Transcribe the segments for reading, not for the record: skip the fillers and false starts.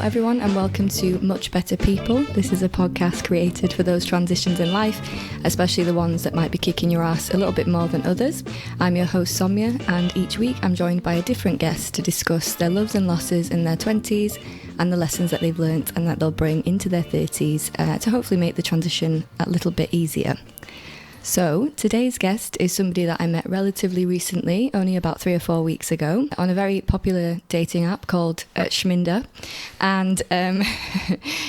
everyone, and welcome to Much Better People. This is a podcast created for those transitions in life, especially the ones that might be kicking your ass a little bit more than others. I'm your host, Soumya, and each week I'm joined by a different guest to discuss their loves and losses in their 20s and the lessons that they've learnt and that they'll bring into their 30s to hopefully make the transition a little bit easier. So, today's guest is somebody that I met relatively recently, only about 3 or 4 weeks ago, on a very popular dating app called Schminder. And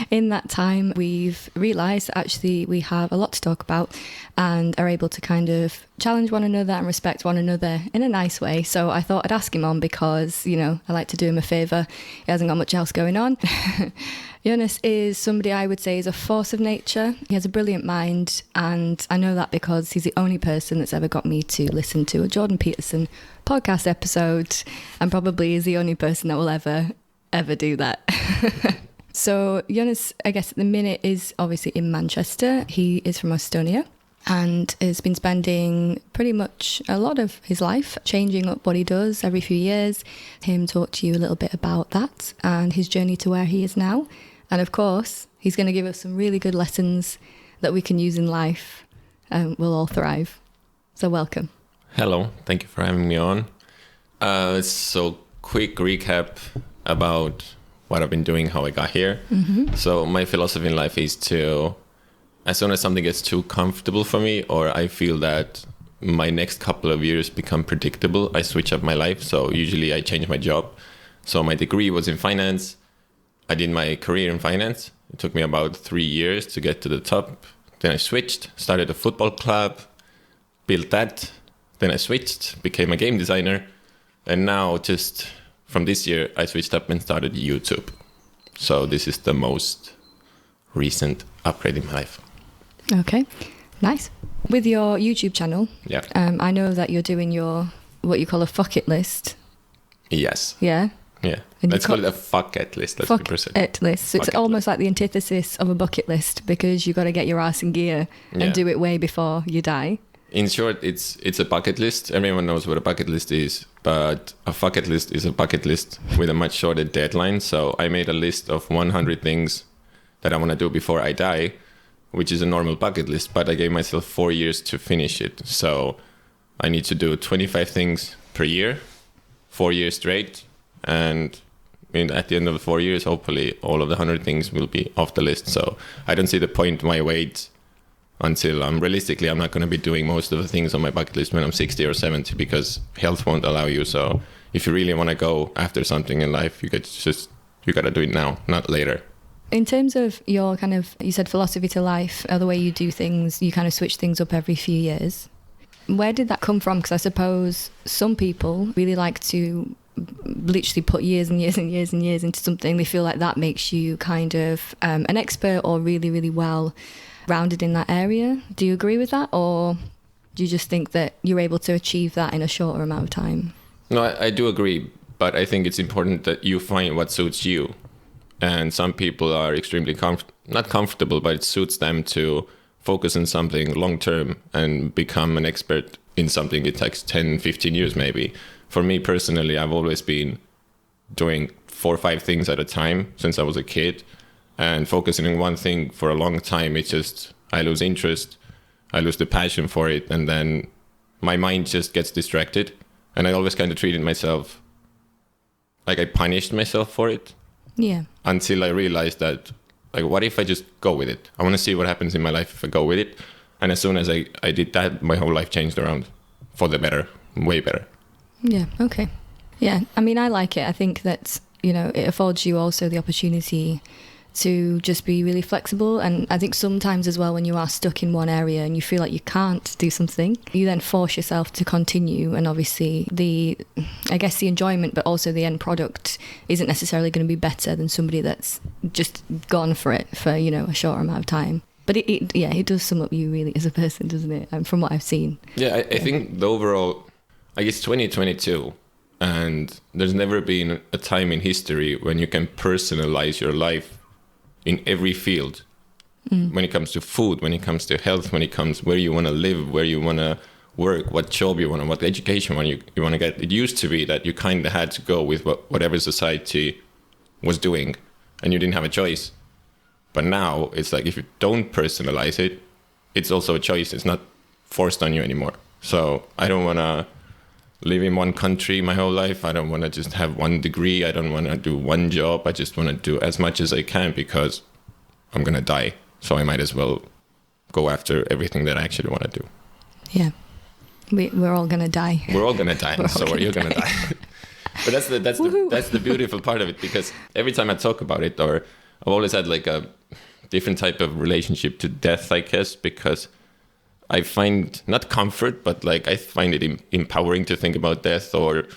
in that time, we've realised that actually we have a lot to talk about and are able to kind of challenge one another and respect one another in a nice way. So I thought I'd ask him on because, you know, I like to do him a favour. He hasn't got much else going on. Joonas is somebody I would say is a force of nature. He has a brilliant mind, and I know that because he's the only person that's ever got me to listen to a Jordan Peterson podcast episode, and probably is the only person that will ever do that. So Joonas, I guess at the minute, is obviously in Manchester. He is from Estonia and has been spending pretty much a lot of his life changing up what he does every few years. Him talk to you a little bit about that and his journey to where he is now. And of course, he's going to give us some really good lessons that we can use in life and we'll all thrive. So welcome. Hello, thank you for having me on. So quick recap about what I've been doing, how I got here. Mm-hmm. So my philosophy in life is to, as soon as something gets too comfortable for me, or I feel that my next couple of years become predictable, I switch up my life. So usually I change my job. So my degree was in finance. I did my career in finance. It took me about 3 years to get to the top. Then I switched, started a football club, built that. Then I switched, became a game designer. And now just from this year, I switched up and started YouTube. So this is the most recent upgrade in my life. Okay, nice. With your YouTube channel, yeah. I know that you're doing your, what you call a Fucket list. Yes. Yeah? Yeah, let's call it a Fucket list. Fucket list. So it's almost like the antithesis of a bucket list because you've got to get your ass in gear and do it way before you die. In short, it's a bucket list. Everyone knows what a bucket list is, but a Fucket list is a bucket list with a much shorter deadline. So I made a list of 100 things that I want to do before I die, which is a normal bucket list, but I gave myself 4 years to finish it. So I need to do 25 things per year, 4 years straight. And at the end of the 4 years, hopefully all of the 100 things will be off the list. So I don't see the point why wait until realistically, I'm not going to be doing most of the things on my bucket list when I'm 60 or 70 because health won't allow you. So if you really want to go after something in life, you got to do it now, not later. In terms of your kind of, you said philosophy to life, or the way you do things, you kind of switch things up every few years. Where did that come from? Because I suppose some people really like to literally put years and years and years and years into something. They feel like that makes you kind of an expert or really, really well rounded in that area. Do you agree with that? Or do you just think that you're able to achieve that in a shorter amount of time? No, I do agree. But I think it's important that you find what suits you. And some people are extremely not comfortable, but it suits them to focus on something long term and become an expert in something. It takes 10, 15 years maybe. For me personally, I've always been doing 4 or 5 things at a time since I was a kid, and focusing on one thing for a long time, it's just, I lose interest, I lose the passion for it, and then my mind just gets distracted. And I always kind of treated myself like I punished myself for it. Yeah. Until I realized that, like, what if I just go with it? I want to see what happens in my life if I go with it. And as soon as I did that, my whole life changed around for the better, way better. Yeah, okay. Yeah, I mean, I like it. I think that, you know, it affords you also the opportunity to just be really flexible. And I think sometimes as well, when you are stuck in one area and you feel like you can't do something, you then force yourself to continue. And obviously the enjoyment, but also the end product isn't necessarily going to be better than somebody that's just gone for it for, you know, a short amount of time. But it does sum up you really as a person, doesn't it? From what I've seen. Yeah, I think the overall, I guess 2022, and there's never been a time in history when you can personalize your life in every field. When it comes to food, when it comes to health, when it comes where you want to live, where you want to work, what job you want, what education you want to get. It used to be that you kind of had to go with whatever society was doing. and you didn't have a choice. But now it's like, if you don't personalize it, it's also a choice. It's not forced on you anymore. So I don't want to live in one country my whole life. I don't want to just have one degree. I don't want to do one job. I just want to do as much as I can, because I'm going to die. So I might as well go after everything that I actually want to do. Yeah. We're all going to die. We're all going to die. So are you going to die? But that's the beautiful part of it, because every time I talk about it, or I've always had like a different type of relationship to death, I guess, because I find not comfort, but like I find it empowering to think about death or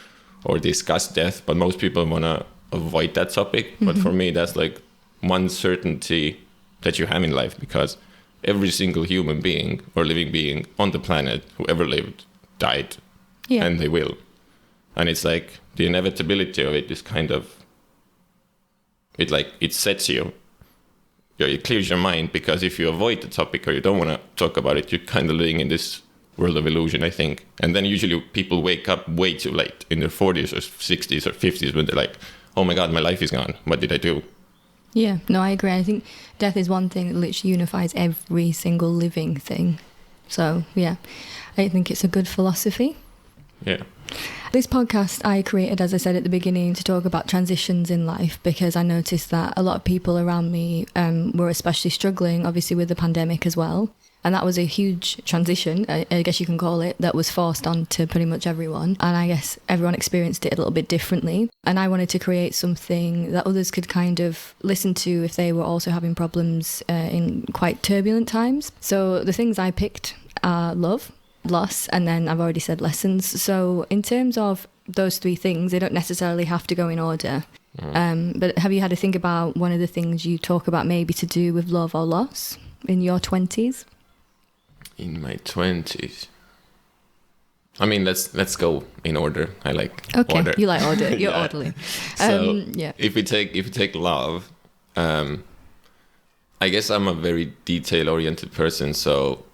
discuss death. But most people want to avoid that topic. Mm-hmm. But for me, that's like one certainty that you have in life, because every single human being or living being on the planet who ever lived died, and they will. And it's like the inevitability of it is kind of, it sets you. It clears your mind, because if you avoid the topic or you don't want to talk about it, you're kind of living in this world of illusion, I think. And then usually people wake up way too late, in their 40s or 60s or 50s, when they're like, oh my God, my life is gone. What did I do? Yeah, no, I agree. I think death is one thing that literally unifies every single living thing. So, yeah, I think it's a good philosophy. Yeah. This podcast I created, as I said at the beginning, to talk about transitions in life, because I noticed that a lot of people around me were especially struggling, obviously, with the pandemic as well. And that was a huge transition, I guess you can call it, that was forced onto pretty much everyone. And I guess everyone experienced it a little bit differently. And I wanted to create something that others could kind of listen to if they were also having problems in quite turbulent times. So the things I picked are love, loss, and then I've already said lessons. So in terms of those three things, they don't necessarily have to go in order. But have you had to think about one of the things you talk about maybe to do with love or loss in your 20s? In my 20s, I mean, let's go in order. I like order. You like order. You're orderly. So if we take love, I guess I'm a very detail-oriented person. So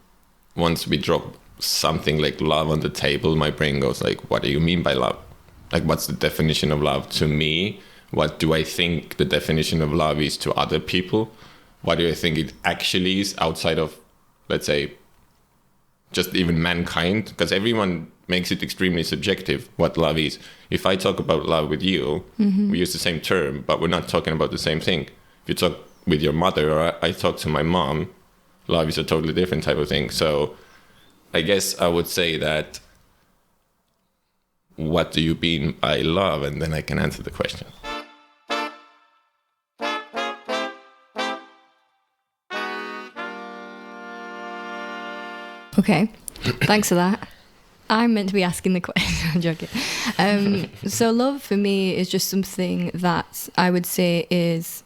once we drop something like love on the table, my brain goes like, what do you mean by love? Like, what's the definition of love to me? What do I think the definition of love is to other people? What do I think it actually is outside of, let's say, just even mankind? Because everyone makes it extremely subjective what love is. If I talk about love with you, we use the same term, but we're not talking about the same thing. If you talk with your mother, or I talk to my mom, love is a totally different type of thing. So I guess I would say that, what do you mean by love? And then I can answer the question. Okay, thanks for that. I'm meant to be asking the question. I'm joking. So love for me is just something that I would say is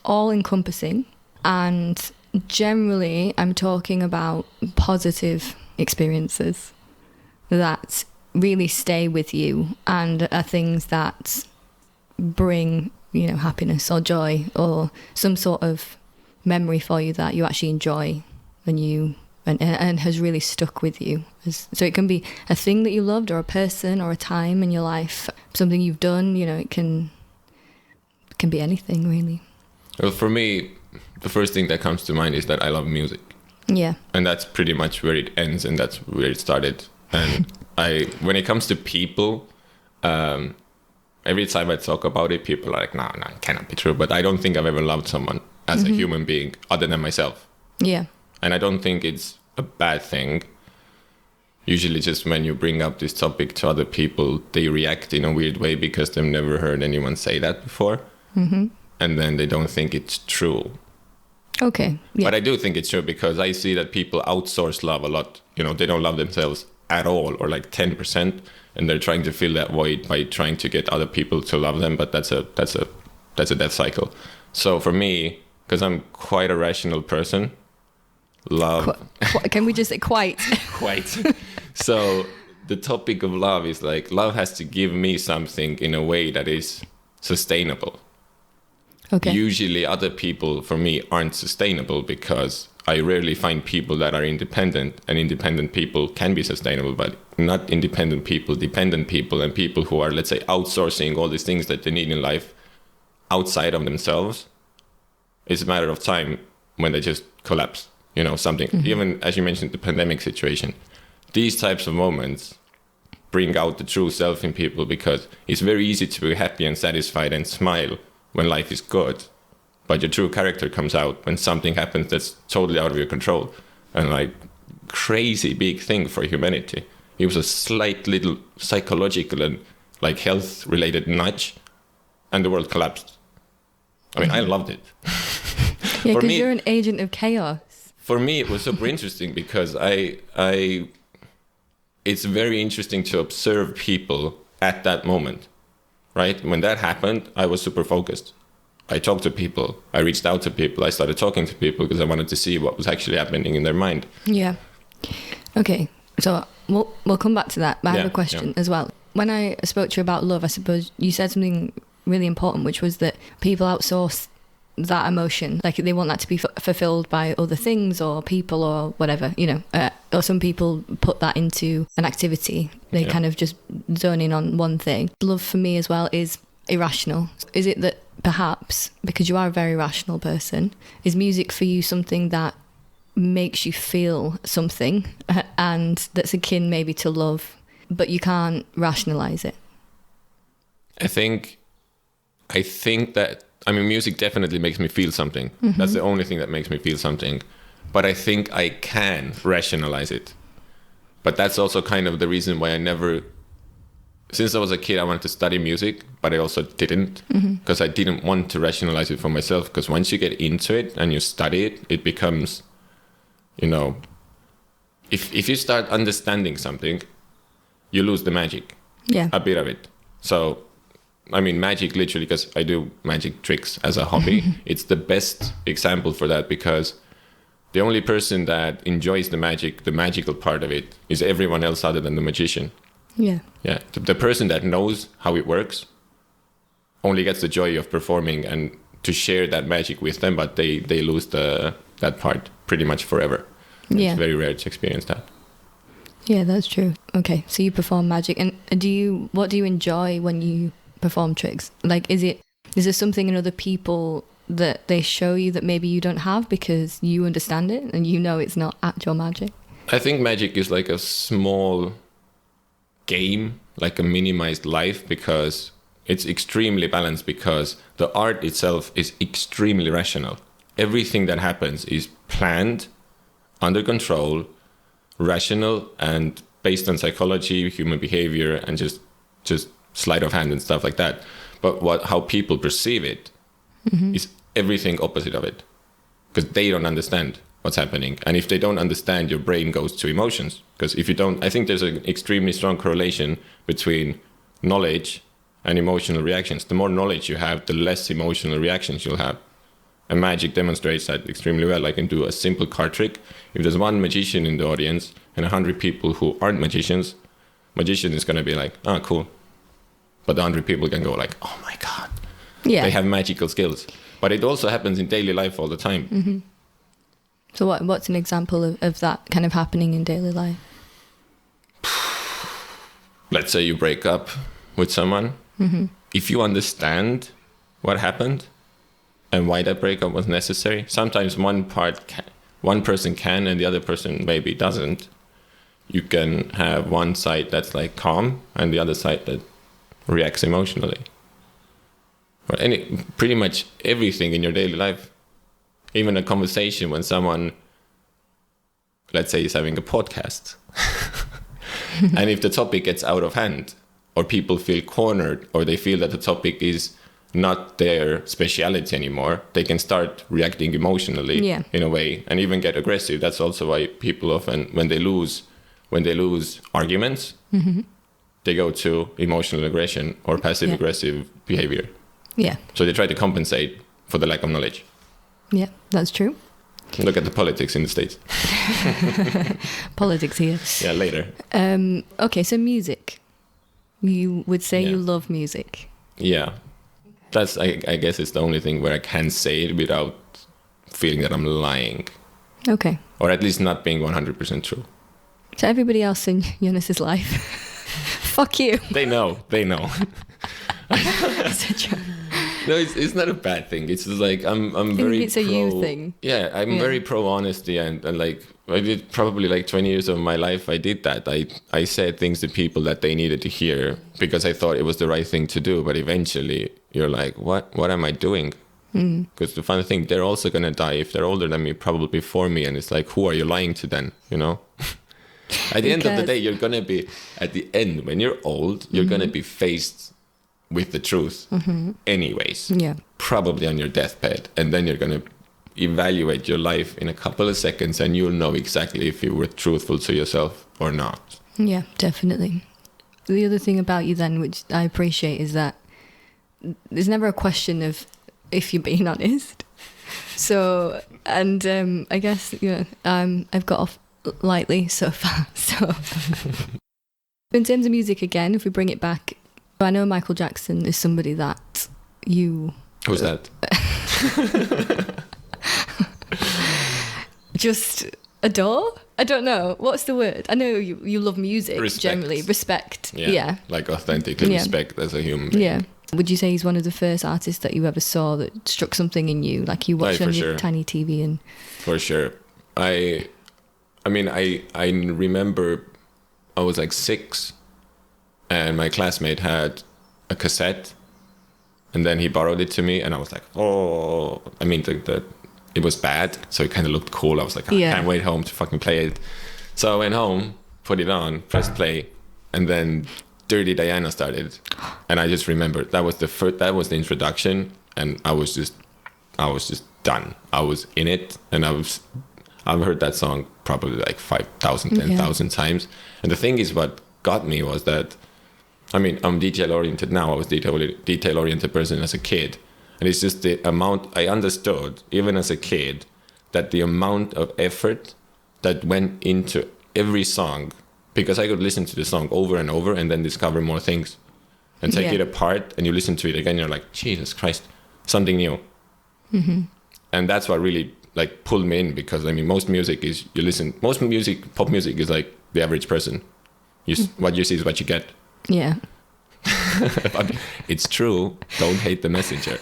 all-encompassing, and generally I'm talking about positive experiences that really stay with you and are things that bring, happiness or joy or some sort of memory for you that you actually enjoy and has really stuck with you. So it can be a thing that you loved, or a person, or a time in your life, something you've done. It can be anything, really. Well, for me, the first thing that comes to mind is that I love music. Yeah. And that's pretty much where it ends, and that's where it started. And when it comes to people, every time I talk about it, people are like, no, it cannot be true. But I don't think I've ever loved someone as a human being other than myself. Yeah. And I don't think it's a bad thing. Usually just when you bring up this topic to other people, they react in a weird way because they've never heard anyone say that before. Mm-hmm. And then they don't think it's true. Okay. Yeah. But I do think it's true, because I see that people outsource love a lot. They don't love themselves at all, or like 10%. And they're trying to fill that void by trying to get other people to love them. But that's a death cycle. So for me, because I'm quite a rational person, love... Can we just say quite? Quite. So the topic of love is like, love has to give me something in a way that is sustainable. Okay. Usually other people, for me, aren't sustainable, because I rarely find people that are independent, and independent people can be sustainable, but not independent people, dependent people, and people who are, let's say, outsourcing all these things that they need in life outside of themselves, it's a matter of time when they just collapse. You know, something, even as you mentioned, the pandemic situation, these types of moments bring out the true self in people, because it's very easy to be happy and satisfied and smile when life is good. But your true character comes out when something happens that's totally out of your control. And like crazy big thing for humanity. It was a slight little psychological and like health related nudge, and the world collapsed. I mean, I loved it. Yeah, because you're an agent of chaos. For me, it was super interesting because it's very interesting to observe people at that moment, right? When that happened, I was super focused. I talked to people, I reached out to people, I started talking to people because I wanted to see what was actually happening in their mind. Yeah. Okay, so we'll come back to that, but I have a question as well. When I spoke to you about love, I suppose you said something really important, which was that people outsource that emotion, like they want that to be fulfilled by other things or people or whatever, you know, or some people put that into an activity. They kind of just zone in on one thing. Love for me as well is irrational. Is it that perhaps because you are a very rational person, is music for you something that makes you feel something and that's akin maybe to love, but you can't rationalize it? I think that, I mean, music definitely makes me feel something. That's the only thing that makes me feel something. But I think I can rationalize it. But that's also kind of the reason why since I was a kid, I wanted to study music, but I also didn't, because I didn't want to rationalize it for myself. Because once you get into it and you study it, it becomes, you know, if you start understanding something, you lose the magic, a bit of it. So, I mean, magic literally, because I do magic tricks as a hobby. It's the best example for that, because the only person that enjoys the magical part of it is everyone else other than the magician. Yeah. The person that knows how it works only gets the joy of performing and to share that magic with them, but they lose that part pretty much forever. It's very rare to experience that. Yeah, that's true. Okay, so you perform magic, and what do you enjoy when you perform tricks? Like, is there something in other people that they show you that maybe you don't have because you understand it and you know it's not actual magic? I think magic is like a small game, like a minimized life, because it's extremely balanced, because the art itself is extremely rational. Everything that happens is planned, under control, rational, and based on psychology, human behavior, and just sleight of hand and stuff like that. But how people perceive it is everything opposite of it, because they don't understand what's happening. And if they don't understand, your brain goes to emotions. Because if you don't, I think there's an extremely strong correlation between knowledge and emotional reactions. The more knowledge you have, the less emotional reactions you'll have. And magic demonstrates that extremely well. I can do a simple card trick. If there's one magician in the audience and 100 people who aren't magician is going to be like, oh, cool. But the 100 people can go like, oh my God. Yeah. They have magical skills. But it also happens in daily life all the time. So what's an example of that kind of happening in daily life? Let's say you break up with someone. If you understand what happened and why that breakup was necessary, sometimes one person can and the other person maybe doesn't. You can have one side that's like calm and the other side that reacts emotionally. Or pretty much everything in your daily life. Even a conversation when someone, let's say, is having a podcast. And if the topic gets out of hand, or people feel cornered, or they feel that the topic is not their speciality anymore, they can start reacting emotionally in a way, and even get aggressive. That's also why people often, when they lose arguments, they go to emotional aggression or passive aggressive behavior. Yeah. So they try to compensate for the lack of knowledge. Yeah, that's true. Look at the politics in the States. Politics here. Yeah, later. Okay, so music. You would say you love music. Yeah. That's, I guess it's the only thing where I can say it without feeling that I'm lying. Okay. Or at least not being 100% true. So everybody else in Joonas's life, fuck you. They know. It's a joke. No, it's not a bad thing. It's just like I'm I very think it's a you thing. Yeah, I'm very pro honesty, and like I did probably like 20 years of my life. I did that. I said things to people that they needed to hear because I thought it was the right thing to do. But eventually, you're like, what am I doing? Because the funny thing, they're also gonna die if they're older than me, probably before me, and it's like, who are you lying to then? You know. At the end of the day, you're gonna be at the end when you're old. You're gonna be faced with the truth, anyways. Yeah. Probably on your deathbed, and then you're gonna evaluate your life in a couple of seconds, and you'll know exactly if you were truthful to yourself or not. Yeah, definitely. The other thing about you then, which I appreciate, is that there's never a question of if you're being honest. So, and I guess, I've got off lightly so far. So, in terms of music again, if we bring it back, I know Michael Jackson is somebody that you... Who's that? Just adore? I don't know. What's the word? I know you love music, generally. Respect. Yeah. Like authentically respect as a human being. Yeah. Would you say he's one of the first artists that you ever saw that struck something in you? Like you watched on your tiny TV and... For sure. I mean, I remember I was like 6 and my classmate had a cassette and then he borrowed it to me and I was like, oh, I mean, it was bad. So it kind of looked cool. I was like, I can't wait home to fucking play it. So I went home, put it on, pressed play, and then Dirty Diana started. And I just remember that was the introduction, and I was just done. I was in it, and I've heard that song probably like 5,000, 10,000 times. And the thing is, what got me was that, I mean, I'm detail oriented now. I was detail oriented person as a kid, and it's just the amount I understood, even as a kid, that the amount of effort that went into every song, because I could listen to the song over and over and then discover more things and take it apart, and you listen to it again, you're like, Jesus Christ, something new. Mm-hmm. And that's what really like pulled me in, because I mean, pop music, is like the average person. What you see is what you get. Yeah. But it's true. Don't hate the messenger.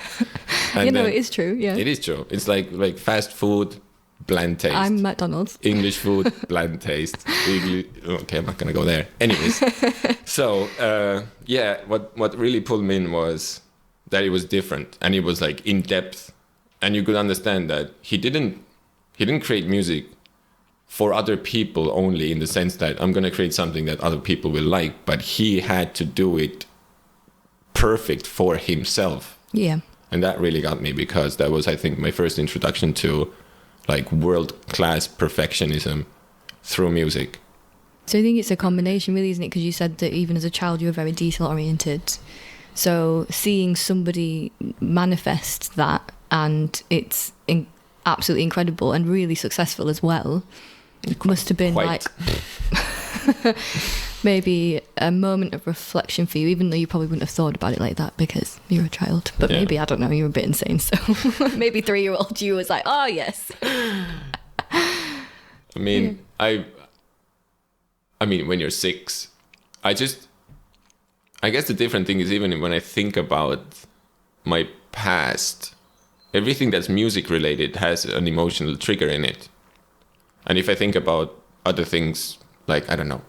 And it is true. Yeah. It is true. It's like fast food, bland taste. I'm McDonald's. English food, bland taste. Okay, I'm not gonna go there. Anyways, so what really pulled me in was that it was different, and it was like in depth, and you could understand that he didn't create music for other people only, in the sense that I'm gonna create something that other people will like, but he had to do it perfect for himself. Yeah. And that really got me, because that was, I think, my first introduction to like world-class perfectionism through music. So I think it's a combination, really, isn't it? Because you said that even as a child you were very detail-oriented. So seeing somebody manifest that, and it's absolutely incredible and really successful as well, it must have been like maybe a moment of reflection for you, even though you probably wouldn't have thought about it like that because you're a child. But maybe, I don't know, you're a bit insane. So maybe 3-year-old you was like, oh, yes. I mean, I mean, when you're 6, I guess the different thing is, even when I think about my past, everything that's music related has an emotional trigger in it. And if I think about other things, like, I don't know,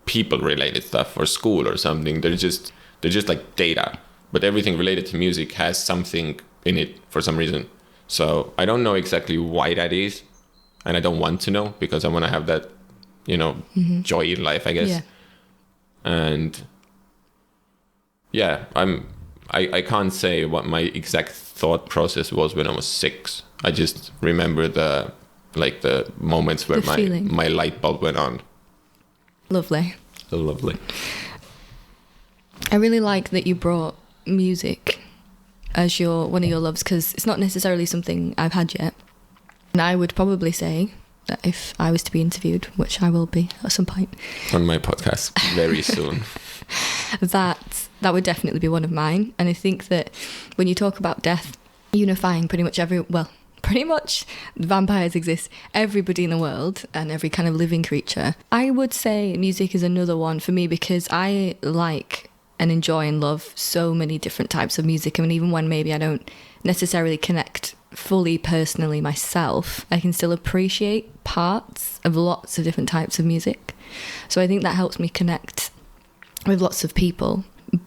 people related stuff or school or something, they're just like data. But everything related to music has something in it for some reason. So I don't know exactly why that is. And I don't want to know, because I want to have that, joy in life, I guess. Yeah. And I can't say what my exact thought process was when I was 6. I just remember the moments where my light bulb went on. Lovely. Lovely. I really like that you brought music as one of your loves, because it's not necessarily something I've had yet. And I would probably say that if I was to be interviewed, which I will be at some point on my podcast very soon, that would definitely be one of mine. And I think that when you talk about death unifying pretty much vampires exist, everybody in the world and every kind of living creature, I would say music is another one for me, because I like and enjoy and love so many different types of music. I mean, even when maybe I don't necessarily connect fully personally myself, I can still appreciate parts of lots of different types of music. So I think that helps me connect with lots of people.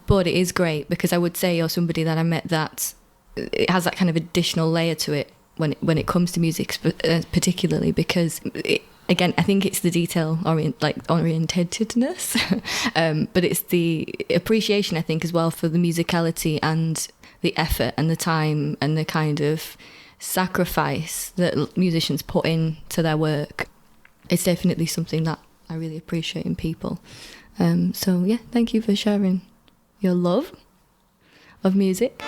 But it is great because I would say you're somebody that I met that it has that kind of additional layer to it when it comes to music, particularly because again, I think it's the detail orientedness, but it's the appreciation, I think, as well for the musicality and the effort and the time and the kind of sacrifice that musicians put into their work. It's definitely something that I really appreciate in people. So yeah, thank you for sharing your love of music.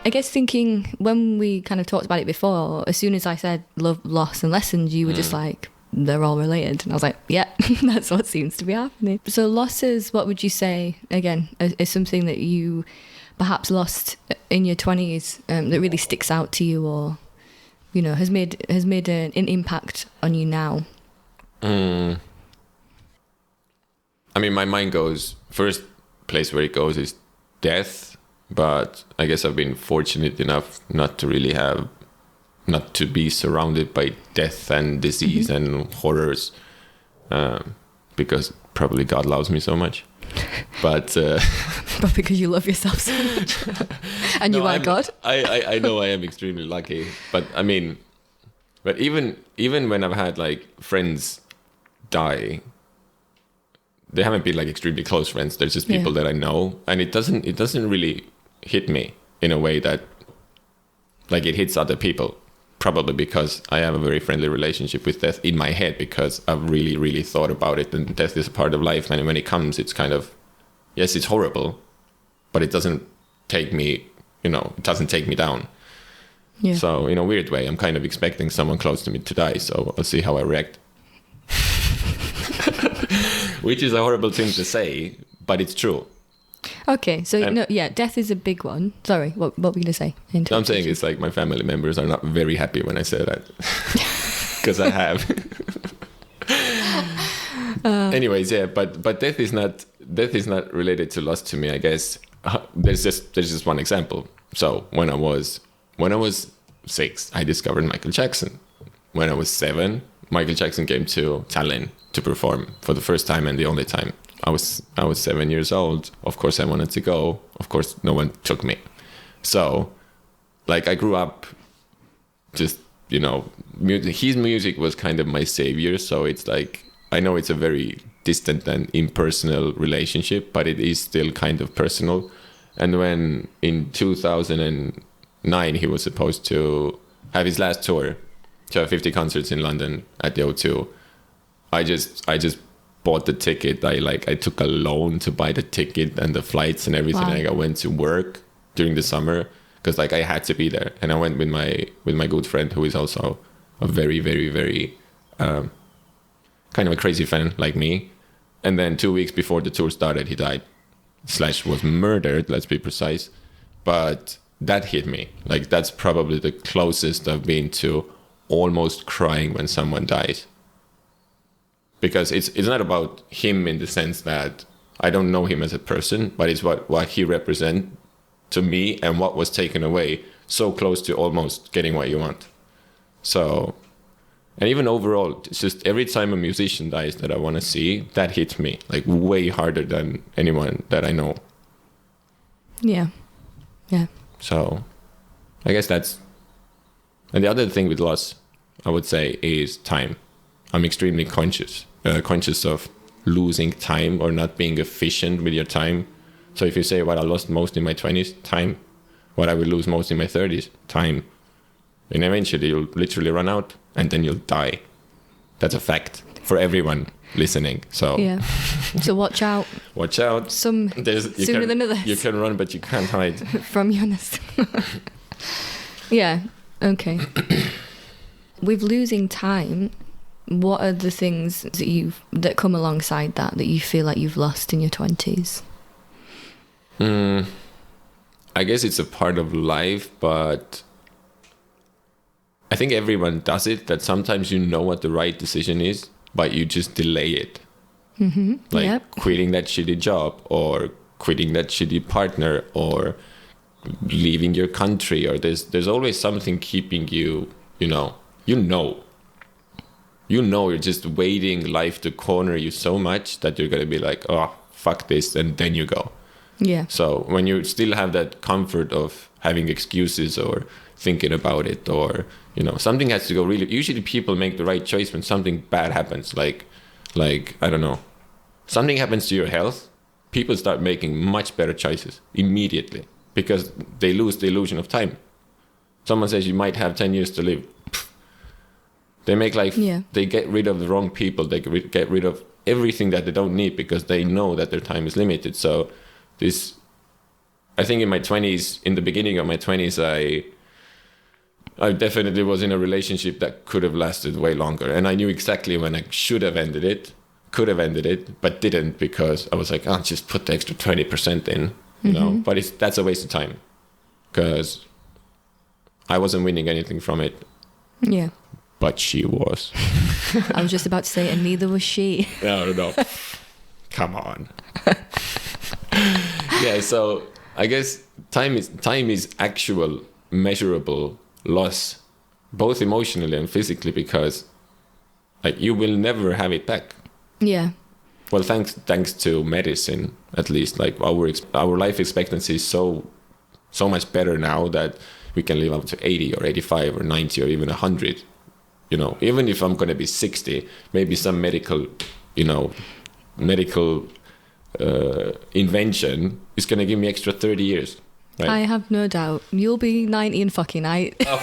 I guess thinking, when we kind of talked about it before, as soon as I said love, loss and lessons, you were just like, they're all related. And I was like, yeah, that's what seems to be happening. So losses, what would you say, again, is something that you perhaps lost in your 20s that really sticks out to you, or, you know, has made an impact on you now? I mean, my mind goes, first place where it goes is death. But I guess I've been fortunate enough not to be surrounded by death and disease and horrors, because probably God loves me so much. But but because you love yourself so much, and you are God. I know I am extremely lucky, but I mean, but even when I've had like friends die, they haven't been like extremely close friends. They're just people that I know, and it doesn't really hit me in a way that like it hits other people, probably because I have a very friendly relationship with death in my head, because I've really, really thought about it, and death is a part of life, and when it comes, it's kind of, yes, it's horrible, but it doesn't take me, it doesn't take me down. Yeah. So in a weird way, I'm kind of expecting someone close to me to die, so I'll see how I react. Which is a horrible thing to say, but it's true. Okay, so death is a big one. Sorry, what were you going to say? I'm saying it's like my family members are not very happy when I say that, because I have. Anyways, yeah, but death is not related to loss to me. I guess there's just one example. So when I was 6, I discovered Michael Jackson. When I was 7, Michael Jackson came to Tallinn to perform for the first time and the only time. I was 7 years old. Of course, I wanted to go. Of course, no one took me. So, like, I grew up just, his music was kind of my savior. So it's like, I know it's a very distant and impersonal relationship, but it is still kind of personal. And when in 2009, he was supposed to have his last tour, to have 50 concerts in London at the O2, I just bought the ticket. I took a loan to buy the ticket and the flights and everything. Wow. Like, I went to work during the summer because I had to be there, and I went with my good friend, who is also a very, very, very kind of a crazy fan like me. And then 2 weeks before the tour started, he died / was murdered, let's be precise. But that hit me. Like, that's probably the closest I've been to almost crying when someone dies. Because it's not about him in the sense that I don't know him as a person, but it's what he represents to me and what was taken away, so close to almost getting what you want. So, and even overall, it's just every time a musician dies that I want to see, that hits me like way harder than anyone that I know. Yeah. Yeah. So, I guess that's... And the other thing with loss, I would say, is time. I'm extremely conscious of losing time or not being efficient with your time. So if you say what I lost most in my 20s, time. What I will lose most in my 30s, time. And eventually you'll literally run out and then you'll die. That's a fact for everyone listening. So yeah. So watch out. Watch out. Sooner than others. You can run, but you can't hide. From Joonas. Yeah. Okay. With losing time, what are the things that come alongside that you feel like you've lost in your 20s? I guess it's a part of life, but I think everyone does it, that sometimes you know what the right decision is, but you just delay it. Like quitting that shitty job, or quitting that shitty partner, or leaving your country, or there's always something keeping you, you're just waiting life to corner you so much that you're going to be like, oh, fuck this, and then you go. Yeah. So when you still have that comfort of having excuses or thinking about it, or, something has to go really, usually people make the right choice when something bad happens, like, I don't know, something happens to your health, people start making much better choices immediately because they lose the illusion of time. Someone says you might have 10 years to live. They make they get rid of the wrong people. They get rid of everything that they don't need because they know that their time is limited. So I think in the beginning of my 20s, I definitely was in a relationship that could have lasted way longer. And I knew exactly when I could have ended it, but didn't, because I was like, I'll just put the extra 20% in, but that's a waste of time because I wasn't winning anything from it. Yeah. But she was. I was just about to say, and neither was she. No. Come on. Yeah, so I guess time is actual measurable loss, both emotionally and physically, because like you will never have it back. Yeah. Well, thanks to medicine, at least, like our life expectancy is so much better now that we can live up to 80 or 85 or 90 or even 100. Even if I'm going to be 60, maybe some medical invention is going to give me extra 30 years. Right? I have no doubt. You'll be 90 in fucking night. Oh,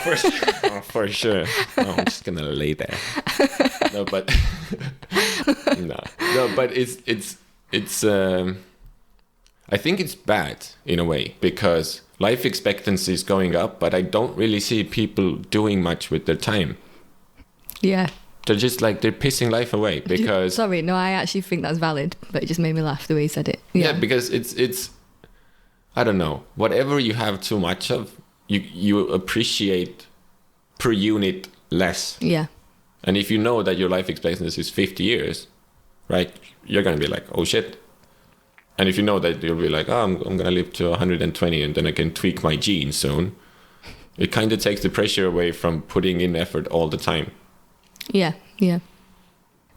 for sure. Oh, I'm just going to lay there. No, but it's I think it's bad in a way because life expectancy is going up, but I don't really see people doing much with their time. Yeah. They're just like, they're pissing life away because... Sorry, no, I actually think that's valid, but it just made me laugh the way you said it. Yeah, because it's I don't know, whatever you have too much of, you appreciate per unit less. Yeah. And if you know that your life expectancy is 50 years, right, you're going to be like, oh shit. And if you know that you'll be like, oh, I'm going to live to 120 and then I can tweak my genes soon, it kind of takes the pressure away from putting in effort all the time. Yeah.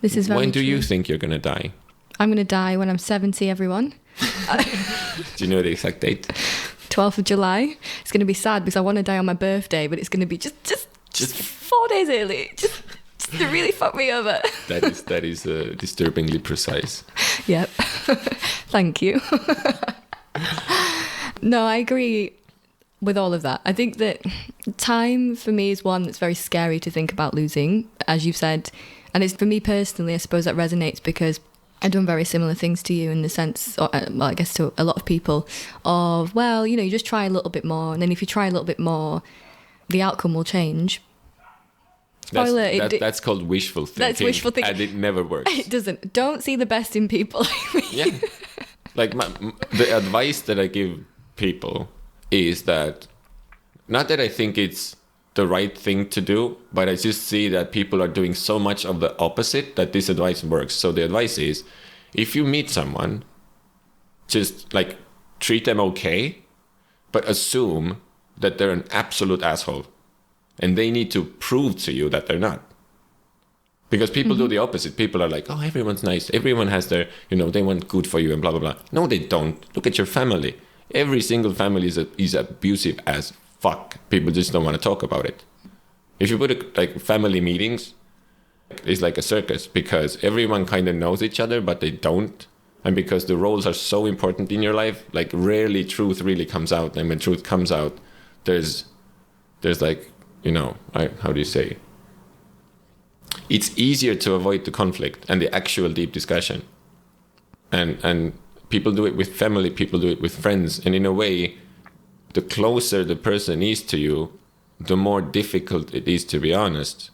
This is very When do true. you think you're going to die? I'm going to die when I'm 70, everyone. Do you know the exact date? 12th of July. It's going to be sad because I want to die on my birthday, but it's going to be just 4 days early. Just to really fuck me over. That is disturbingly precise. Yep. Thank you. No, I agree with all of that. I think that time for me is one that's very scary to think about losing, as you've said. And it's for me personally, I suppose that resonates because I've done very similar things to you in the sense, or, well, I guess to a lot of people, of, well, you just try a little bit more. And then if you try a little bit more, the outcome will change. Spoiler, that's called wishful thinking. That's wishful thinking. And it never works. It doesn't. Don't see the best in people. Yeah. Like the advice that I give people is that, not that I think it's the right thing to do, but I just see that people are doing so much of the opposite that this advice works. So the advice is, if you meet someone, just like treat them okay, but assume that they're an absolute asshole and they need to prove to you that they're not. Because people do the opposite. People are like, oh, everyone's nice. Everyone has their, they want good for you and blah, blah, blah. No, they don't. Look at your family. Every single family is abusive as fuck. People just don't want to talk about it. If you put it like family meetings, it's like a circus because everyone kind of knows each other, but they don't. And because the roles are so important in your life, like rarely truth really comes out. And when truth comes out, there's like, how do you say? It's easier to avoid the conflict and the actual deep discussion. And people do it with family, people do it with friends. And in a way, the closer the person is to you, the more difficult it is to be honest,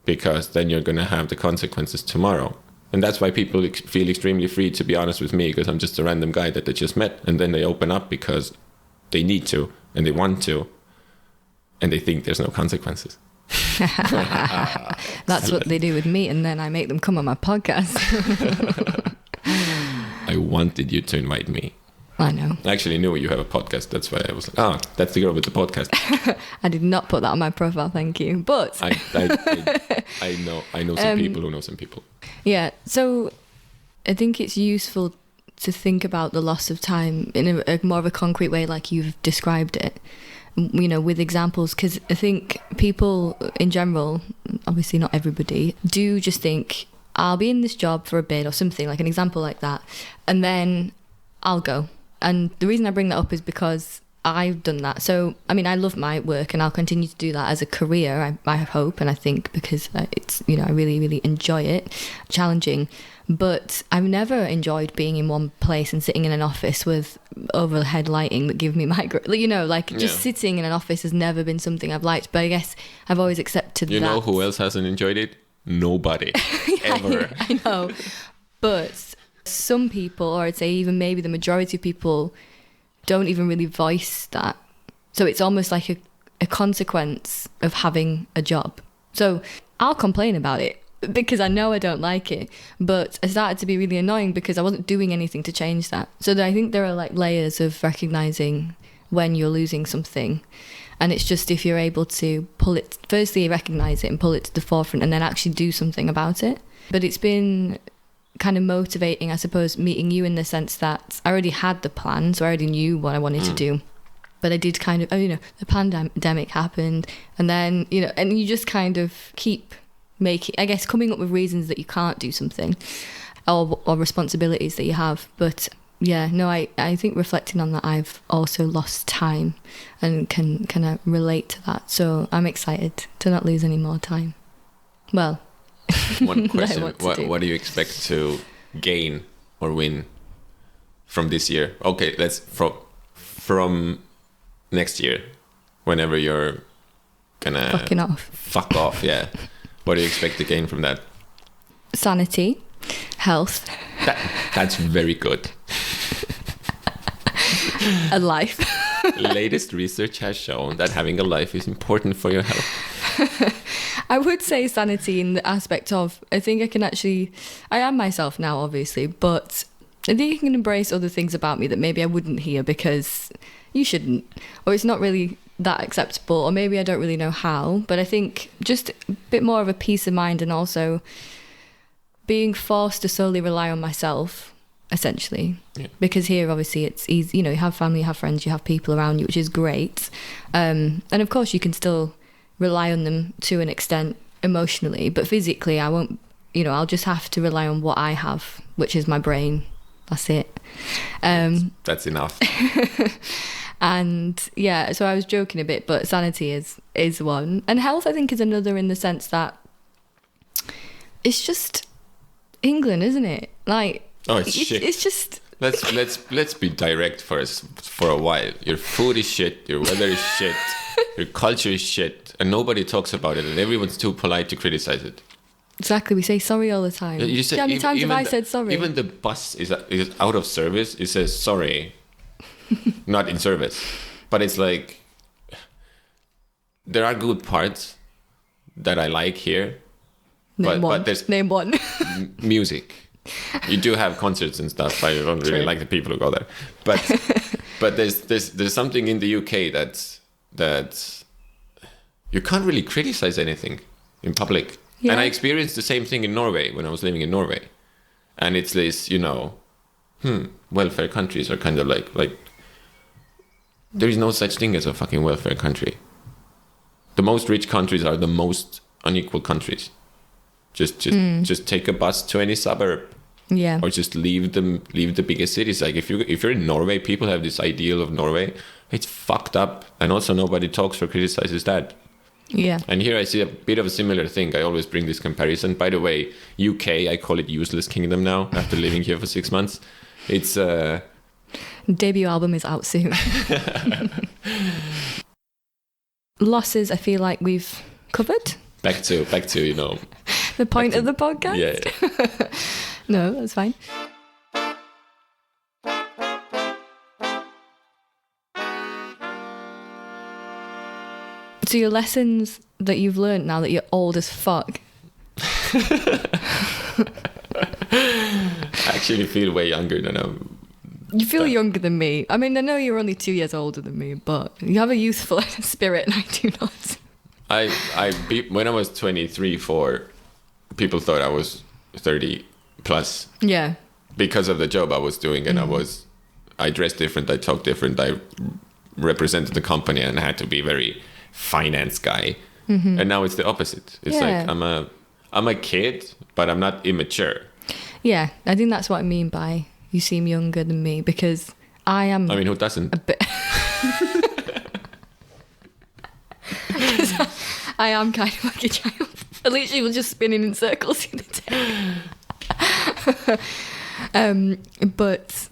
because then you're going to have the consequences tomorrow. And that's why people feel extremely free to be honest with me, because I'm just a random guy that they just met. And then they open up because they need to, and they want to, and they think there's no consequences. That's what they do with me, and then I make them come on my podcast. I wanted you to invite me. I know. I actually knew you have a podcast. That's why I was like, that's the girl with the podcast. I did not put that on my profile, thank you. But I know some people who know some people. Yeah, so I think it's useful to think about the loss of time in a more of a concrete way, like you've described it, you know, with examples, because I think people in general, obviously not everybody, do just think, I'll be in this job for a bit or something, like an example like that, and then I'll go. And the reason I bring that up is because I've done that. So, I mean, I love my work and I'll continue to do that as a career, I hope, and I think, because it's, you know, I really, really enjoy it, challenging. But I've never enjoyed being in one place and sitting in an office with overhead lighting that give me migraine. You know, like just sitting in an office has never been something I've liked. But I guess I've always accepted that. You know who else hasn't enjoyed it? Nobody. Ever. I know. But some people, or I'd say even maybe the majority of people, don't even really voice that. So it's almost like a consequence of having a job. So I'll complain about it because I know I don't like it, but I started to be really annoying because I wasn't doing anything to change that. So I think there are like layers of recognizing when you're losing something, and it's just if you're able to pull it, firstly recognize it and pull it to the forefront, and then actually do something about it. But it's been kind of motivating, I suppose, meeting you in the sense that I already had the plan, so I already knew what I wanted to do. But I did kind of, you know, the pandemic happened, and then, you know, and you just kind of keep making, I guess, coming up with reasons that you can't do something, or responsibilities that you have. But yeah, no, I think reflecting on that, I've also lost time and can kind of relate to that. So I'm excited to not lose any more time. Well, one question, what do you expect to gain or win from this year? Okay, let's from next year, whenever you're gonna fuck off, yeah. What do you expect to gain from that? Sanity, health. That's very good. A life. Latest research has shown that having a life is important for your health. I would say sanity in the aspect of, I think I am myself now, obviously, but I think I can embrace other things about me that maybe I wouldn't hear because you shouldn't, or it's not really that acceptable, or maybe I don't really know how. But I think just a bit more of a peace of mind, and also being forced to solely rely on myself, essentially. Yeah. Because here, obviously, it's easy, you know, you have family, you have friends, you have people around you, which is great. And of course, you can still rely on them to an extent emotionally, but physically, I won't, you know, I'll just have to rely on what I have, which is my brain. That's it. That's enough. And yeah, so I was joking a bit, but sanity is one. And health, I think, is another, in the sense that it's just England, isn't it? Like, it's shit. It's just... Let's be direct for a while. Your food is shit, your weather is shit, your culture is shit, and nobody talks about it, and everyone's too polite to criticize it. Exactly, we say sorry all the time. You say, how many times have I said sorry? Even the bus is out of service, it says sorry. Not in service. But it's like, there are good parts that I like here. But there's Name one. Music. You do have concerts and stuff. I don't really like the people who go there. But there's something in the UK that you can't really criticize anything in public. Yeah. And I experienced the same thing in Norway when I was living in Norway. And it's this, you know, welfare countries are kind of like there is no such thing as a fucking welfare country. The most rich countries are the most unequal countries. Just take a bus to any suburb. Yeah. Or just leave the biggest cities. Like if you're in Norway, people have this ideal of Norway. It's fucked up, and also nobody talks or criticizes that. Yeah. And here I see a bit of a similar thing. I always bring this comparison. By the way, UK, I call it useless kingdom now after living here for 6 months. It's debut album is out soon. Losses, I feel like we've covered. Back to you know, the point of the podcast. Yeah. No, that's fine. So your lessons that you've learned now that you're old as fuck. I actually feel way younger than I'm. You feel younger than me. I mean, I know you're only 2 years older than me, but you have a youthful spirit and I do not. When I was 23, 4, people thought I was 30 plus. Yeah. Because of the job I was doing, and I dressed different, I talked different, I represented the company and I had to be very finance guy. Mm-hmm. And now it's the opposite. It's like I'm a kid, but I'm not immature. Yeah, I think that's what I mean by you seem younger than me, because I am. I mean, who doesn't? A bit. I am kind of like a child. I literally was just spinning in circles the other day. But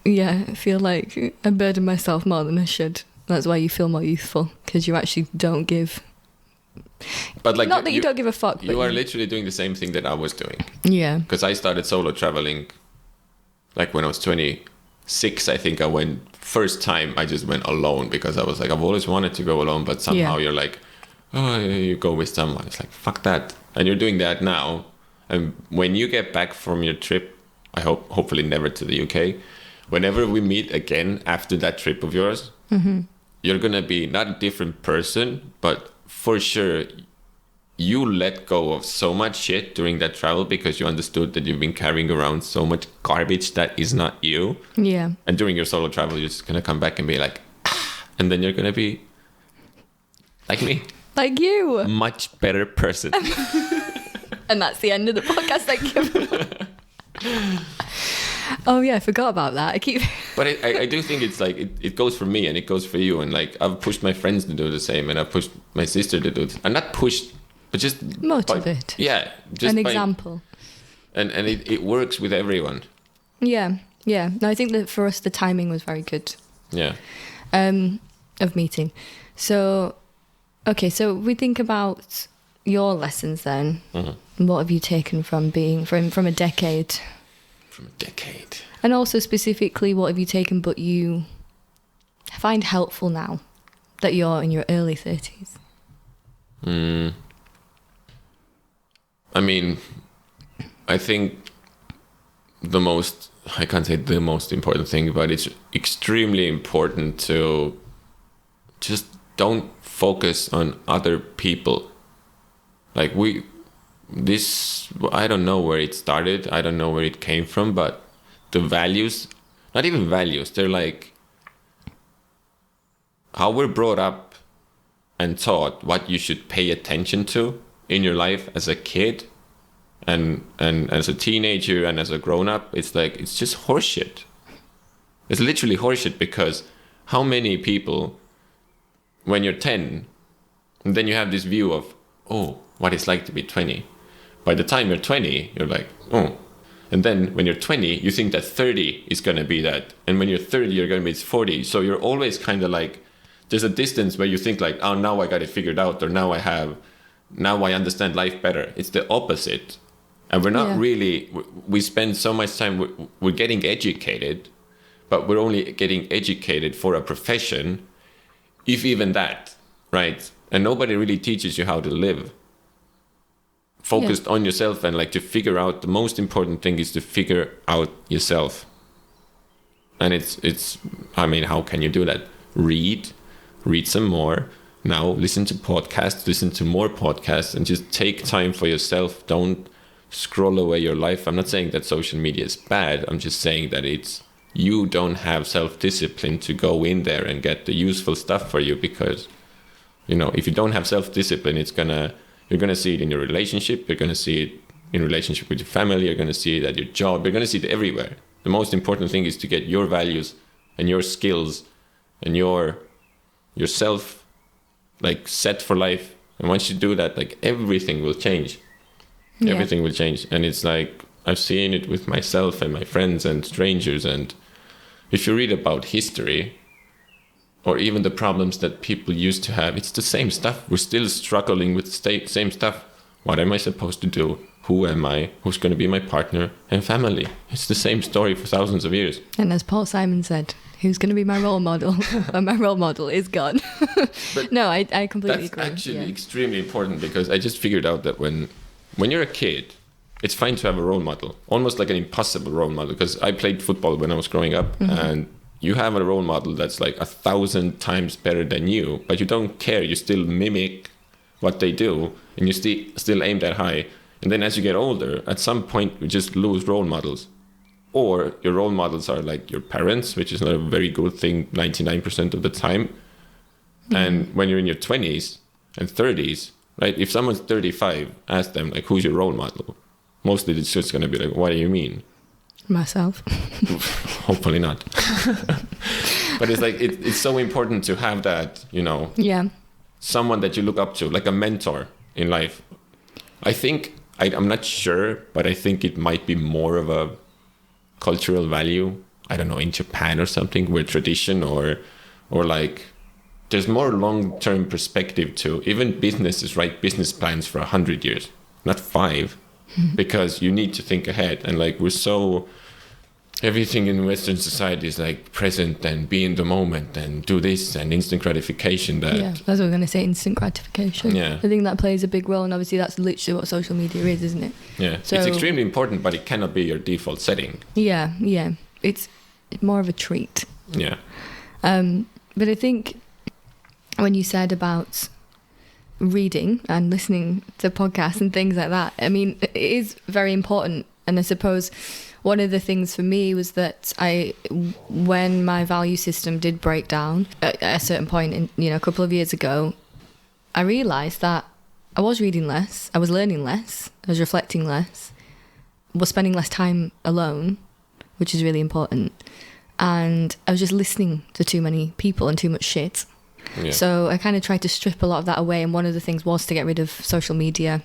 yeah, I feel like I burden myself more than I should. That's why you feel more youthful, because you actually don't give. But like, not that you don't give a fuck. You are literally doing the same thing that I was doing. Yeah. Because I started solo traveling, like when I was 26. I think I went first time. I just went alone because I was like, I've always wanted to go alone, but somehow you're like, oh, you go with someone. It's like, fuck that. And you're doing that now. And when you get back from your trip, I hopefully never to the UK. Whenever we meet again after that trip of yours, you're gonna be not a different person, but for sure, you let go of so much shit during that travel because you understood that you've been carrying around so much garbage that is not you. Yeah. And during your solo travel, you're just going to come back and be like, and then you're going to be like me. Like you. A much better person. And that's the end of the podcast. Thank you. Oh yeah, I forgot about that. But I do think it's like it goes for me and it goes for you, and like I've pushed my friends to do the same, and I've pushed my sister to do it. I'm not pushed, but just motivate. Just an example. And it works with everyone. Yeah. No, I think that for us the timing was very good. Yeah. Of meeting. So, okay, so we think about your lessons then. Mm-hmm. What have you taken from being from a decade? From a decade. And also specifically, what have you taken but you find helpful now that you're in your early 30s? I mean, I think I can't say the most important thing, but it's extremely important to just don't focus on other people. Like I don't know where it started. I don't know where it came from, but the values, not even values, they're like how we're brought up and taught what you should pay attention to in your life as a kid and as a teenager and as a grown-up. It's like, it's just horseshit. It's literally horseshit, because how many people, when you're 10, and then you have this view of, oh, what it's like to be 20. By the time you're 20, you're like, oh. And then when you're 20, you think that 30 is going to be that. And when you're 30, you're going to be 40. So you're always kind of like, there's a distance where you think like, oh, now I got it figured out, or now I understand life better. It's the opposite. And we're not really, we spend so much time, we're getting educated, but we're only getting educated for a profession, if even that, right? And nobody really teaches you how to live. Focused on yourself, and like to figure out, the most important thing is to figure out yourself. And it's I mean, how can you do that? Read some more. Now listen to podcasts, listen to more podcasts, and just take time for yourself. Don't scroll away your life. I'm not saying that social media is bad. I'm just saying that you don't have self-discipline to go in there and get the useful stuff for you, because, if you don't have self-discipline, you're going to see it in your relationship. You're going to see it in relationship with your family. You're going to see it at your job. You're going to see it everywhere. The most important thing is to get your values and your skills and yourself like set for life. And once you do that, like everything will change. Yeah. Everything will change. And it's like, I've seen it with myself and my friends and strangers. And if you read about history, or even the problems that people used to have, it's the same stuff. We're still struggling with the same stuff. What am I supposed to do? who am I, who's going to be my partner and family. It's the same story for thousands of years. And as Paul Simon said, who's going to be my role model? And my role model is God. No, I completely agree. That's actually extremely important, because I just figured out that when you're a kid, it's fine to have a role model, almost like an impossible role model, because I played football when I was growing up, and you have a role model that's like 1,000 times better than you, but you don't care. You still mimic what they do, and you still aim that high. And then as you get older, at some point, you just lose role models. Or your role models are like your parents, which is not a very good thing 99% of the time. And when you're in your 20s and 30s, right? If someone's 35, ask them, like, who's your role model? Mostly it's just going to be like, what do you mean? Myself. Hopefully not. But it's like, it's so important to have that, someone that you look up to, like a mentor in life. I think, I'm not sure, but I think it might be more of a cultural value, I don't know, in Japan or something, where tradition or like, there's more long-term perspective to even businesses, write business plans for 100 years, not 5, because you need to think ahead. And like, everything in Western society is like present and be in the moment and do this and instant gratification. That's what we're going to say, instant gratification. Yeah. I think that plays a big role, and obviously that's literally what social media is, isn't it? Yeah, so, it's extremely important, but it cannot be your default setting. Yeah, it's more of a treat. Yeah. But I think when you said about reading and listening to podcasts and things like that, I mean, it is very important. And I suppose one of the things for me was that when my value system did break down at a certain point in, a couple of years ago, I realised that I was reading less, I was learning less, I was reflecting less, was spending less time alone, which is really important. And I was just listening to too many people and too much shit. Yeah. So I kind of tried to strip a lot of that away. And one of the things was to get rid of social media,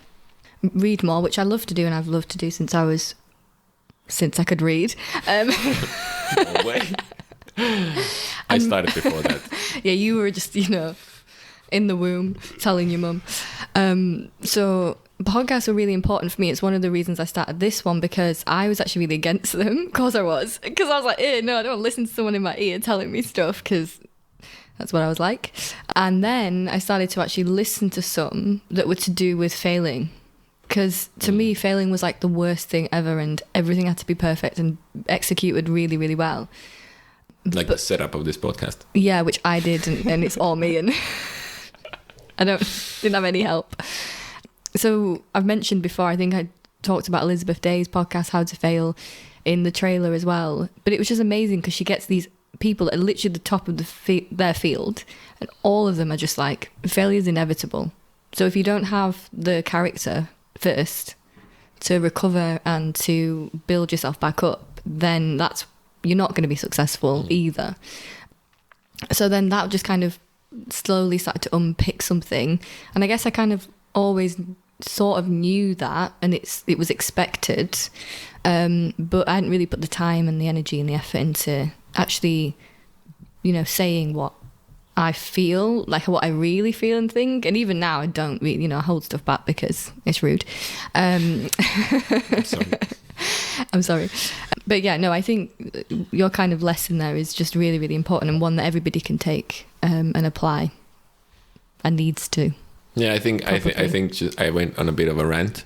read more, which I love to do, and I've loved to do since I could read. No way. I started before that. Yeah, you were just, in the womb telling your mum. So podcasts are really important for me. It's one of the reasons I started this one, because I was actually really against them. Of course I was. Because I was like, no, I don't want to listen to someone in my ear telling me stuff, because that's what I was like. And then I started to actually listen to some that were to do with failing. Because to me, failing was like the worst thing ever, and everything had to be perfect and executed really, really well. Like the setup of this podcast. Yeah, which I did, and it's all me, and I didn't have any help. So I've mentioned before, I think I talked about Elizabeth Day's podcast, How to Fail, in the trailer as well. But it was just amazing, because she gets these people at literally the top of their field, and all of them are just like, failure is inevitable. So if you don't have the character first to recover and to build yourself back up, then you're not going to be successful either. So then that just kind of slowly started to unpick something, and I guess I kind of always sort of knew that, and it was expected, but I hadn't really put the time and the energy and the effort into actually saying what I feel, like what I really feel and think. And even now I don't really, I hold stuff back because it's rude. I'm sorry. But yeah, no, I think your kind of lesson there is just really, really important, and one that everybody can take and apply and needs to. Yeah, I think I went on a bit of a rant,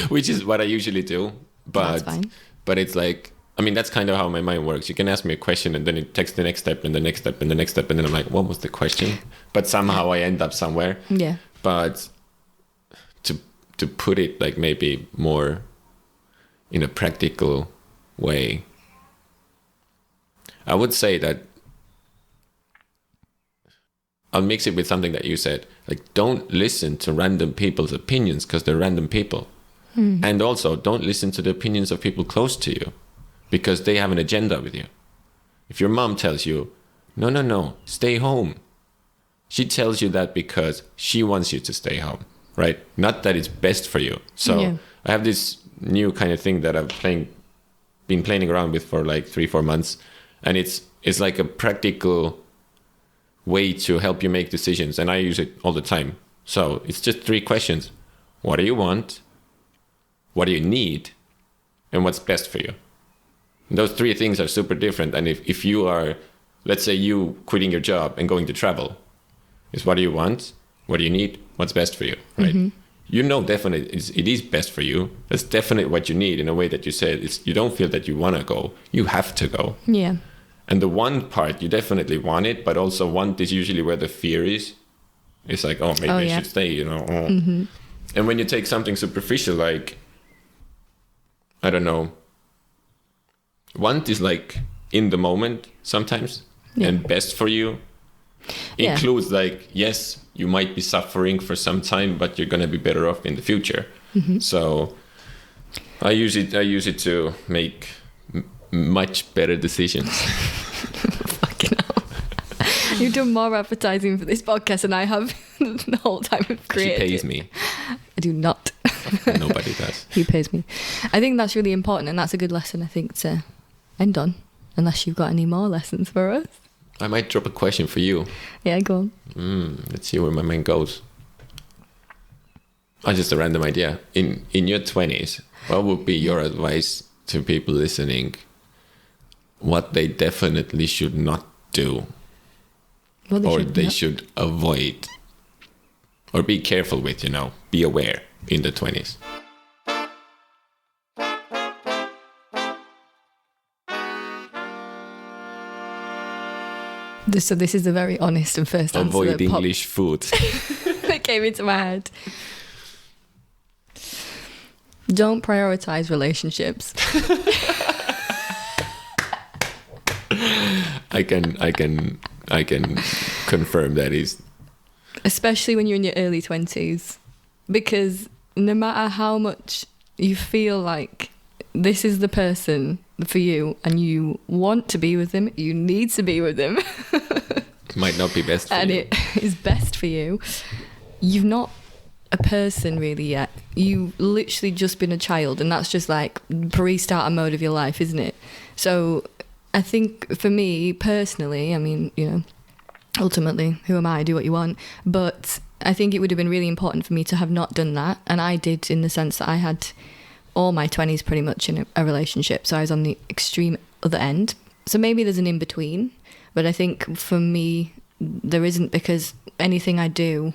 which is what I usually do. But that's fine. But it's like, I mean, that's kind of how my mind works. You can ask me a question, and then it takes the next step and the next step and the next step, and then I'm like, what was the question? But somehow I end up somewhere. Yeah. But to put it like maybe more in a practical way, I would say that I'll mix it with something that you said. Like, don't listen to random people's opinions because they're random people. And also, don't listen to the opinions of people close to you because they have an agenda with you. If your mom tells you, no, stay home, she tells you that because she wants you to stay home, right? Not that it's best for you. So yeah. I have this new kind of thing that I've been playing around with for like 3-4 months. And it's like a practical way to help you make decisions. And I use it all the time. So it's just 3 questions. What do you want? what do you need, and what's best for you. And those three things are super different. And if you are, let's say you quitting your job and going to travel, is what do you want? What do you need? What's best for you, right? Mm-hmm. You know, definitely it is best for you. That's definitely what you need in a way that you said. You don't feel that you want to go. You have to go. Yeah. And the one part, you definitely want it, but also want is usually where the fear is. It's like, oh, maybe I should stay, you know. Oh. Mm-hmm. And when you take something superficial, like, I don't know, want is like in the moment sometimes, and best for you includes like, yes, you might be suffering for some time, but you're going to be better off in the future. Mm-hmm. So I use it to make much better decisions. Fucking hell. You've done more advertising for this podcast than I have the whole time I've created. She pays me. I do not. Nobody does. He pays me. I think that's really important, and that's a good lesson, I think, to end on, unless you've got any more lessons for us. I might drop a question for you. Yeah, go on. Let's see where my mind goes. Just a random idea. In your 20s, what would be your advice to people listening? What they definitely should not do, or they should avoid, or be careful with, be aware in the 20s. So this is a very honest and first answer. Avoid English food. That came into my head. Don't prioritize relationships. I can confirm that is. Especially when you're in your early 20s. Because no matter how much you feel like this is the person for you and you want to be with them, you need to be with them. It might not be best for you. And it is best for you. You've not a person really yet. You've literally just been a child, and that's just like pre-starter mode of your life, isn't it? So I think for me personally, I mean, ultimately, who am I? Do what you want. But I think it would have been really important for me to have not done that. And I did, in the sense that I had all my 20s pretty much in a relationship. So I was on the extreme other end. So maybe there's an in-between. But I think for me, there isn't, because anything I do,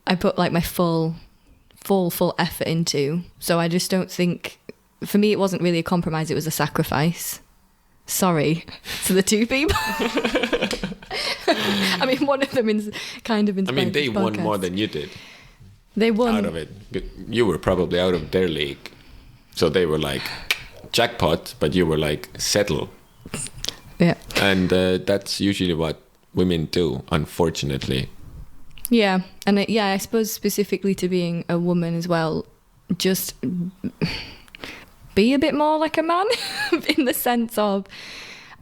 I put like my full effort into. So I just don't think, for me, it wasn't really a compromise. It was a sacrifice. Sorry to the two people. I mean, one of them is kind of inspired. I mean, they won more than you did. They won. Out of it. You were probably out of their league. So they were like, jackpot, but you were like, settle. Yeah. And that's usually what women do, unfortunately. Yeah. And I suppose specifically to being a woman as well, just be a bit more like a man in the sense of,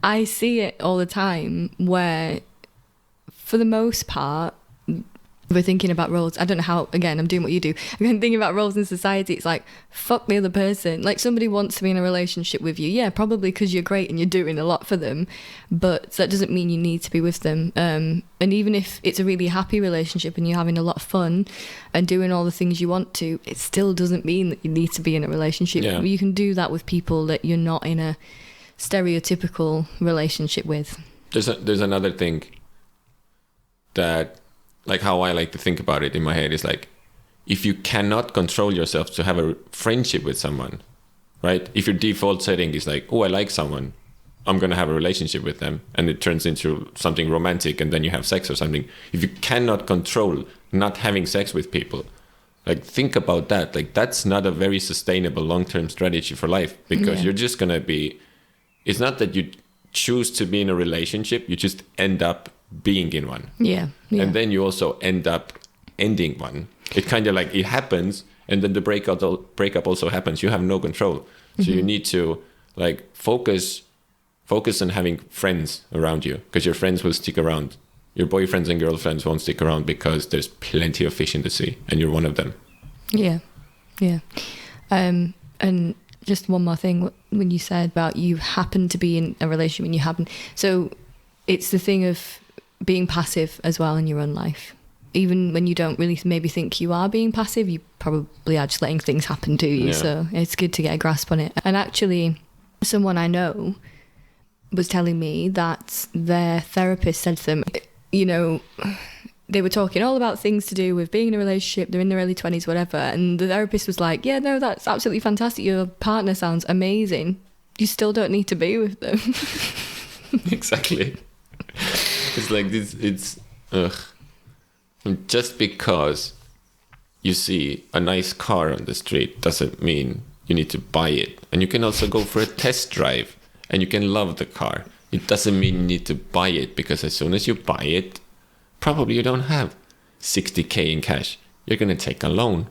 I see it all the time where, for the most part, we're thinking about roles. I don't know how, again, I'm doing what you do. I'm thinking about roles in society. It's like, fuck the other person. Like, somebody wants to be in a relationship with you. Yeah, probably because you're great and you're doing a lot for them. But that doesn't mean you need to be with them. And even if it's a really happy relationship and you're having a lot of fun and doing all the things you want to, it still doesn't mean that you need to be in a relationship. Yeah. You can do that with people that you're not in a stereotypical relationship with. There's another thing that, like, how I like to think about it in my head is like, if you cannot control yourself to have a friendship with someone, right? If your default setting is like, oh, I like someone, I'm going to have a relationship with them, and it turns into something romantic and then you have sex or something. If you cannot control not having sex with people, like, think about that. Like, that's not a very sustainable long-term strategy for life, because you're just going to be, it's not that you choose to be in a relationship, you just end up being in one. Yeah. And then you also end up ending one. It kind of like, it happens, and then the breakup also happens. You have no control. So you need to like focus on having friends around you, because your friends will stick around. Your boyfriends and girlfriends won't stick around because there's plenty of fish in the sea, and you're one of them. Yeah. And just one more thing, when you said about you happen to be in a relationship and you happen, so it's the thing of being passive as well in your own life. even when you don't really maybe think you are being passive, you probably are just letting things happen to you. So it's good to get a grasp on it. And actually, someone I know was telling me that their therapist said to them, you know, they were talking all about things to do with being in a relationship, they're in their early 20s, whatever, and the therapist was like, yeah, no, that's absolutely fantastic, your partner sounds amazing, you still don't need to be with them. Exactly. It's like this, just because you see a nice car on the street doesn't mean you need to buy it. And you can also go for a test drive and you can love the car. It doesn't mean you need to buy it, because as soon as you buy it, probably you don't have 60K in cash. You're going to take a loan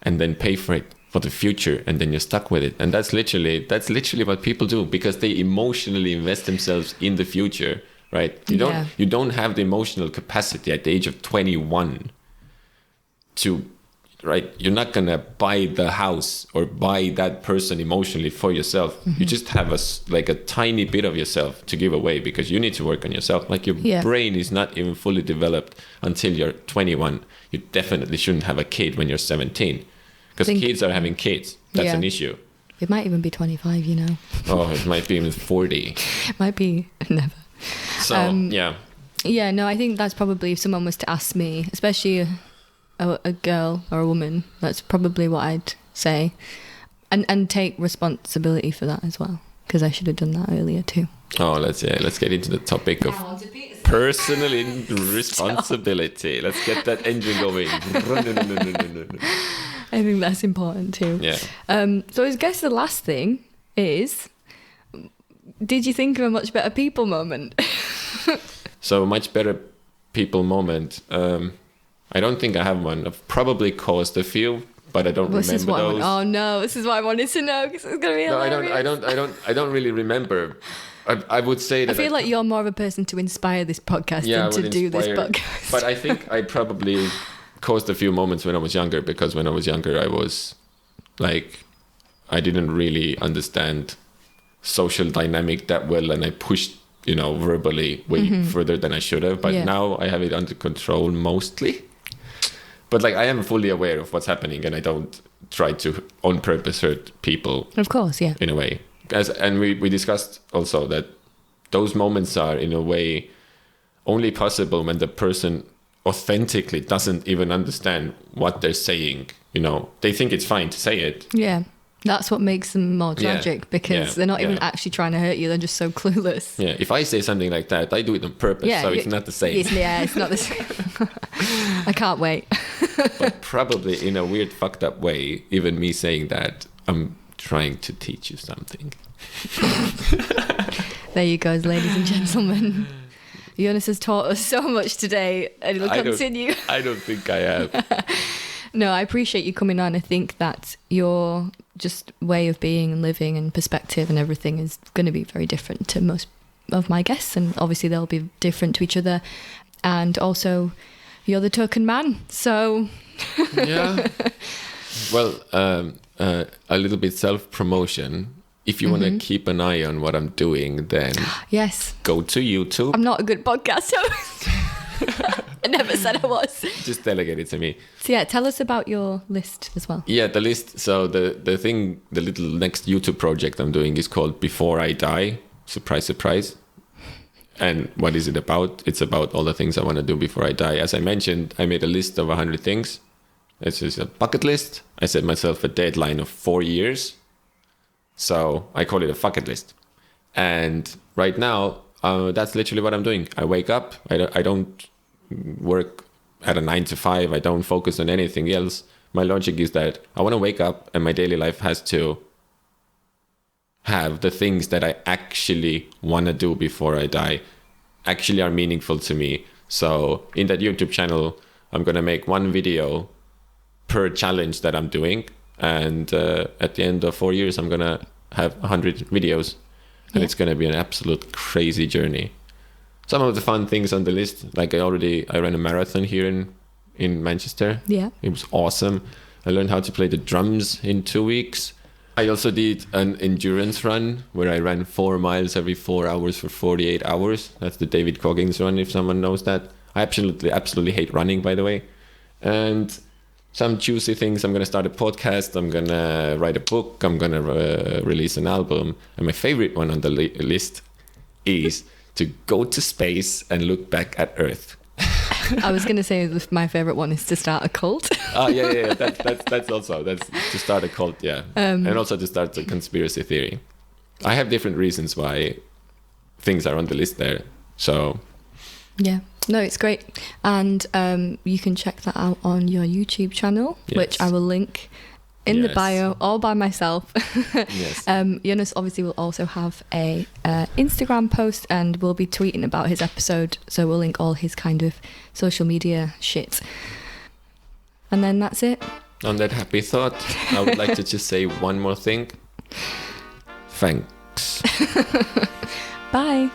and then pay for it for the future, and then you're stuck with it. And that's literally what people do, because they emotionally invest themselves in the future, right? You don't have the emotional capacity at the age of 21 to, right? You're not going to buy the house or buy that person emotionally for yourself. You just have a tiny bit of yourself to give away, because you need to work on yourself. Like your brain is not even fully developed until you're 21. You definitely shouldn't have a kid when you're 17, because kids are having kids. That's an issue. It might even be 25, you know. Oh, it might be even 40. It might be never. So, Yeah, no, I think that's probably, if someone was to ask me, especially a girl or a woman, that's probably what I'd say, and take responsibility for that as well, because I should have done that earlier too. Oh, let's get into the topic of personal responsibility. Let's get that engine going. I think that's important too. Yeah. So I guess the last thing is, did you think of a much better people moment? So a much better people moment. I don't think I have one. I've probably caused a few, but I don't remember those. Oh no, this is what I wanted to know, because it's gonna be hilarious. I don't really remember. I would say that I feel like you're more of a person to inspire this podcast than to do this podcast. But I think I probably caused a few moments when I was younger, because when I was younger, I was like, I didn't really understand social dynamic that well, and I pushed, verbally way further than I should have. But now I have it under control mostly. But like, I am fully aware of what's happening, and I don't try to on purpose hurt people. Of course, yeah. In a way. And we discussed also that those moments are in a way only possible when the person authentically doesn't even understand what they're saying. They think it's fine to say it. Yeah. That's what makes them more tragic, because they're not even actually trying to hurt you. They're just so clueless. Yeah. If I say something like that, I do it on purpose. So it's not the same. It's not the same. I can't wait. But probably in a weird, fucked up way, even me saying that, I'm trying to teach you something. There you go, ladies and gentlemen. Joonas has taught us so much today, and it'll continue. I don't think I have. No, I appreciate you coming on. I think that your just way of being and living and perspective and everything is going to be very different to most of my guests, and obviously they'll be different to each other. And also, you're the token man, so... Yeah. Well, a little bit self-promotion. If you want to keep an eye on what I'm doing, then yes, go to YouTube. I'm not a good podcast host. I never said I was. Just delegate it to me. So yeah, tell us about your list as well. Yeah, the list. So the little next YouTube project I'm doing is called Before I Die. Surprise, surprise. And what is it about? It's about all the things I want to do before I die. As I mentioned, I made a list of 100 things. It's just a bucket list. I set myself a deadline of 4 years. So I call it a Fucket list. And right now, that's literally what I'm doing. I wake up. I don't work at a 9 to 5. I don't focus on anything else. My logic is that I want to wake up, and my daily life has to have the things that I actually want to do before I die actually are meaningful to me. So in that YouTube channel, I'm going to make one video per challenge that I'm doing. And at the end of 4 years, I'm going to have 100 videos. And it's going to be an absolute crazy journey. Some of the fun things on the list, like I ran a marathon here in Manchester. Yeah. It was awesome. I learned how to play the drums in 2 weeks. I also did an endurance run where I ran 4 miles every 4 hours for 48 hours. That's the David Coggins run, if someone knows that. I absolutely hate running, by the way. And some juicy things. I'm going to start a podcast. I'm going to write a book. I'm going to release an album. And my favorite one on the list is to go to space and look back at Earth. I was going to say my favorite one is to start a cult. Yeah. That's also to start a cult. Yeah, and also to start a conspiracy theory. I have different reasons why things are on the list there. So yeah, no, it's great, and you can check that out on your YouTube channel, which I will link in the bio, all by myself. Yes. Joonas obviously will also have a Instagram post, and we'll be tweeting about his episode, so we'll link all his kind of social media shit. And then that's it. On that happy thought, I would like to just say one more thing. Thanks. Bye.